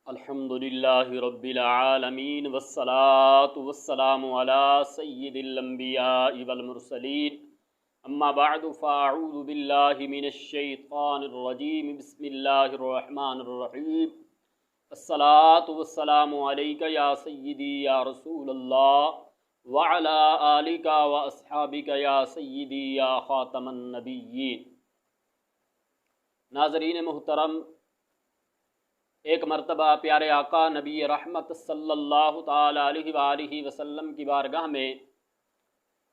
الحمدللہ رب العالمین والصلاة والسلام علی سید الانبیاء والمرسلین اما بعد فاعوذ باللہ من الشیطان الرجیم بسم اللہ الرحمن الرحیم الصلاة والسلام علیک یا سیدی یا رسول اللہ وعلی آلک واصحابک یا سیدی یا خاتم النبیین۔ ناظرین محترم، ایک مرتبہ پیارے آقا نبی رحمت صلی اللہ تعالی علیہ وآلہ وسلم کی بارگاہ میں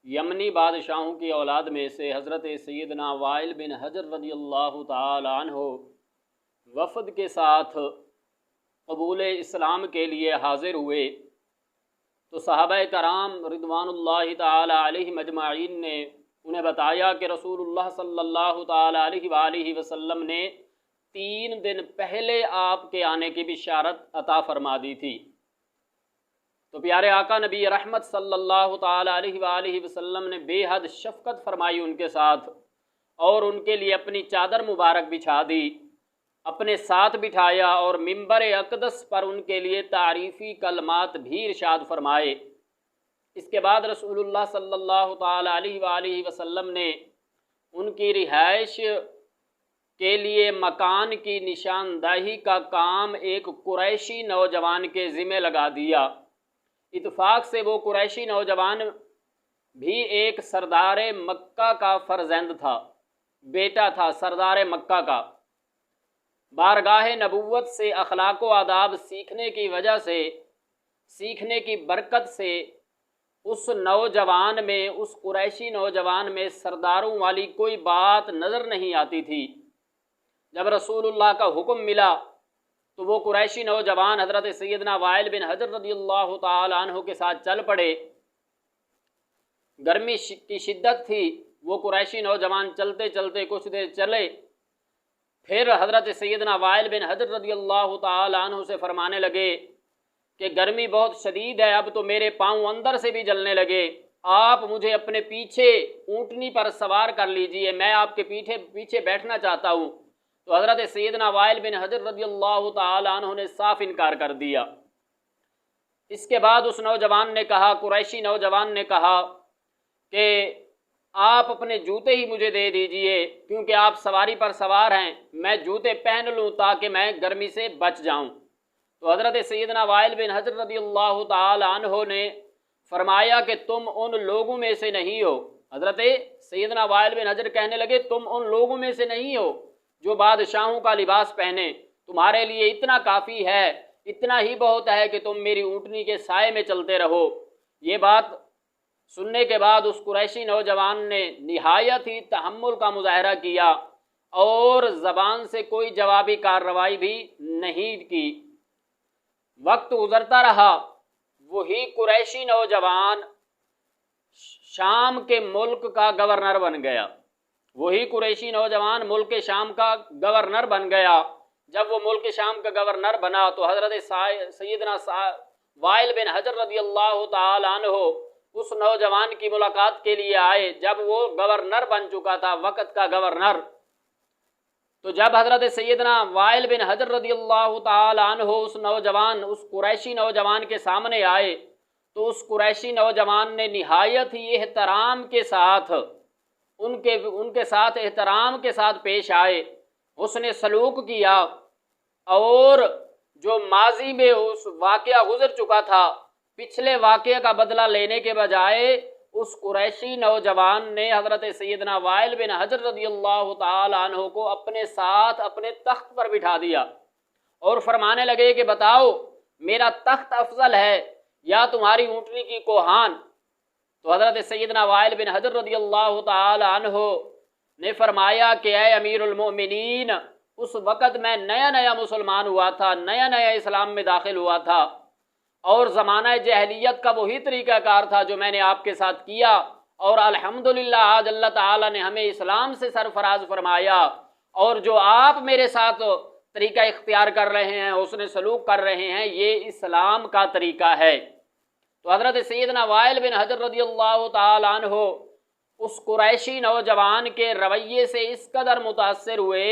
یمنی بادشاہوں کی اولاد میں سے حضرت سیدنا وائل بن حجر رضی اللہ تعالی عنہ وفد کے ساتھ قبول اسلام کے لیے حاضر ہوئے تو صحابہ کرام رضوان اللہ تعالی علیہ مجمعین نے انہیں بتایا کہ رسول اللہ صلی اللہ تعالی علیہ وآلہ وسلم نے 3 دن پہلے آپ کے آنے کی بشارت عطا فرما دی تھی۔ تو پیارے آقا نبی رحمت صلی اللہ تعالی علیہ وآلہ وسلم نے بے حد شفقت فرمائی ان کے ساتھ اور ان کے لیے اپنی چادر مبارک بچھا دی، اپنے ساتھ بٹھایا اور منبر اقدس پر ان کے لیے تعریفی کلمات بھی ارشاد فرمائے۔ اس کے بعد رسول اللہ صلی اللہ تعالی علیہ وآلہ وسلم نے ان کی رہائش کے لیے مکان کی نشاندہی کا کام ایک قریشی نوجوان کے ذمہ لگا دیا۔ اتفاق سے وہ قریشی نوجوان بھی ایک سردار مکہ کا فرزند تھا، بیٹا تھا سردار مکہ کا۔ بارگاہ نبوت سے اخلاق و آداب سیکھنے کی وجہ سے، سیکھنے کی برکت سے اس نوجوان میں، اس قریشی نوجوان میں سرداروں والی کوئی بات نظر نہیں آتی تھی۔ جب رسول اللہ کا حکم ملا تو وہ قریشی نوجوان حضرت سیدنا وائل بن حجر رضی اللہ تعالی عنہ کے ساتھ چل پڑے۔ گرمی کی شدت تھی، وہ قریشی نوجوان چلتے چلتے کچھ دیر چلے، پھر حضرت سیدنا وائل بن حجر رضی اللہ تعالی عنہ سے فرمانے لگے کہ گرمی بہت شدید ہے، اب تو میرے پاؤں اندر سے بھی جلنے لگے، آپ مجھے اپنے پیچھے اونٹنی پر سوار کر لیجئے، میں آپ کے پیچھے بیٹھنا چاہتا ہوں۔ تو حضرت سیدنا وائل بن حجر رضی اللہ تعالی عنہ نے صاف انکار کر دیا۔ اس کے بعد اس نوجوان نے کہا، قریشی نوجوان نے کہا کہ آپ اپنے جوتے ہی مجھے دے دیجئے، کیونکہ آپ سواری پر سوار ہیں، میں جوتے پہن لوں تاکہ میں گرمی سے بچ جاؤں۔ تو حضرت سیدنا وائل بن حجر رضی اللہ تعالی عنہ نے فرمایا کہ تم ان لوگوں میں سے نہیں ہو۔ حضرت سیدنا وائل بن حجر کہنے لگے تم ان لوگوں میں سے نہیں ہو جو بادشاہوں کا لباس پہنے، تمہارے لیے اتنا کافی ہے، اتنا ہی بہت ہے کہ تم میری اونٹنی کے سائے میں چلتے رہو۔ یہ بات سننے کے بعد اس قریشی نوجوان نے نہایت ہی تحمل کا مظاہرہ کیا اور زبان سے کوئی جوابی کارروائی بھی نہیں کی۔ وقت گزرتا رہا، وہی قریشی نوجوان شام کے ملک کا گورنر بن گیا۔ وہی قریشی نوجوان ملک شام کا گورنر بن گیا۔ جب وہ ملک شام کا گورنر بنا تو حضرت سیدنا وائل بن حجر رضی اللہ تعالی عنہ اس نوجوان کی ملاقات کے لیے آئے جب وہ گورنر بن چکا تھا، وقت کا گورنر۔ تو جب حضرت سیدنا وائل بن حجر رضی اللہ تعالی عنہ اس نوجوان، اس قریشی نوجوان کے سامنے آئے تو اس قریشی نوجوان نے نہایت ہی احترام کے ساتھ ان کے ساتھ احترام کے ساتھ پیش آئے، اس نے سلوک کیا اور جو ماضی میں اس واقعہ گزر چکا تھا، پچھلے واقعے کا بدلہ لینے کے بجائے اس قریشی نوجوان نے حضرت سیدنا وائل بن حجر رضی اللہ تعالی عنہ کو اپنے ساتھ اپنے تخت پر بٹھا دیا اور فرمانے لگے کہ بتاؤ میرا تخت افضل ہے یا تمہاری اونٹنی کی کوہان؟ تو حضرت سیدنا وائل بن حجر رضی اللہ تعالی عنہ نے فرمایا کہ اے امیر المؤمنین، اس وقت میں نیا مسلمان ہوا تھا، نیا اسلام میں داخل ہوا تھا، اور زمانہ جاہلیت کا وہی طریقہ کار تھا جو میں نے آپ کے ساتھ کیا، اور الحمدللہ آج اللہ تعالی نے ہمیں اسلام سے سرفراز فرمایا، اور جو آپ میرے ساتھ طریقہ اختیار کر رہے ہیں، اس نے سلوک کر رہے ہیں، یہ اسلام کا طریقہ ہے۔ تو حضرت سیدنا وائل بن حجر رضی اللہ تعالی عنہ اس قریشی نوجوان کے رویے سے اس قدر متاثر ہوئے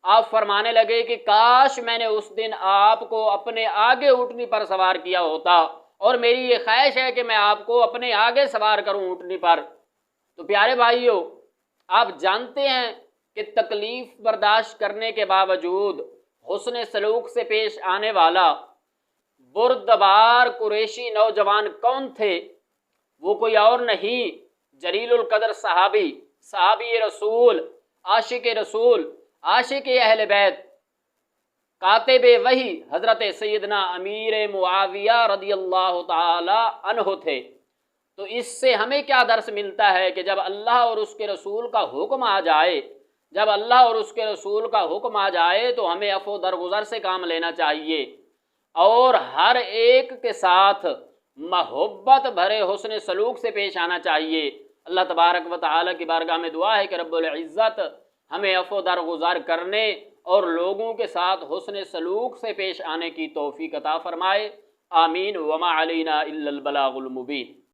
آپ فرمانے لگے کہ کاش میں نے اس دن آپ کو اپنے آگے اونٹنی پر سوار کیا ہوتا، اور میری یہ خواہش ہے کہ میں آپ کو اپنے آگے سوار کروں اونٹنی پر۔ تو پیارے بھائیو، آپ جانتے ہیں کہ تکلیف برداشت کرنے کے باوجود حسن سلوک سے پیش آنے والا بردبار قریشی نوجوان کون تھے؟ وہ کوئی اور نہیں، جلیل القدر صحابی رسول، عاشق اہل بیت، کاتب وحی حضرت سیدنا امیر معاویہ رضی اللہ تعالی عنہ تھے۔ تو اس سے ہمیں کیا درس ملتا ہے کہ جب اللہ اور اس کے رسول کا حکم آ جائے تو ہمیں عفو درگزر سے کام لینا چاہیے، اور ہر ایک کے ساتھ محبت بھرے حسن سلوک سے پیش آنا چاہیے۔ اللہ تبارک و تعالیٰ کی بارگاہ میں دعا ہے کہ رب العزت ہمیں عفو درگزر کرنے اور لوگوں کے ساتھ حسن سلوک سے پیش آنے کی توفیق عطا فرمائے۔ آمین۔ وما علینا الا البلاغ المبین۔